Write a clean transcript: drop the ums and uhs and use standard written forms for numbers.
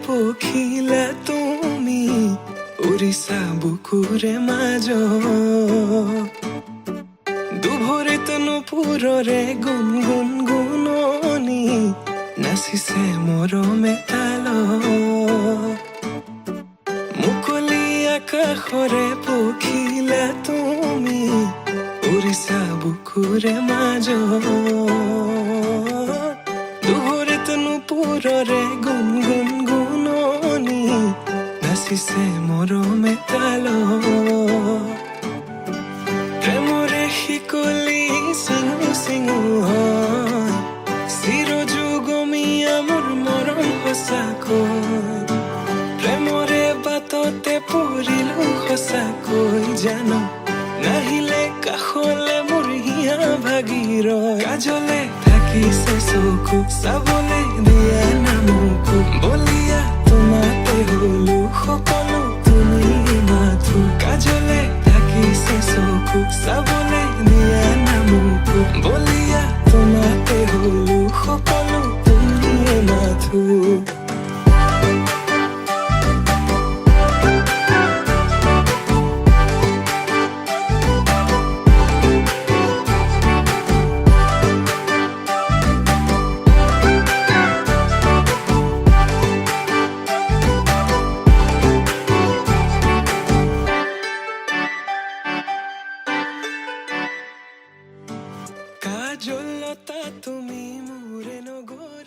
পখিলা তুমি উৰিষা বুকুৰে মাজ দুভৰিত নুপুৰৰে গুণ গুণ গুণনি নাচিছে মৰমে তাল মুকলি আকাশৰে পখিলা তুমি উৰিষা বুকুৰে মাজ দুভৰিত নুপুৰৰে গুণ গুণ গুণনি নাচিছে মৰমে তাল প্ৰেমৰে শিকলি চিঙু চিঙু হয় চিৰ যুগমীয়া মোৰ মৰম সঁচাকৈ প্ৰেমৰে বাটতে পৰিলো সঁচাকৈ জানো নাহিলে কাষলে মোৰ হিয়া ভাগিৰ কাজলে থাকিছে চকু চাবলে দিয়া নামকো বলিয়া তোমাতে হলো সকলো তুমি মাথো কাজলে থাকিছে চকু চাবলে দিয়া নামকো বলিয়া তোমাতে হলো সকলো তুমি মাথো কাজলতা তুমি মোৰে নগৰ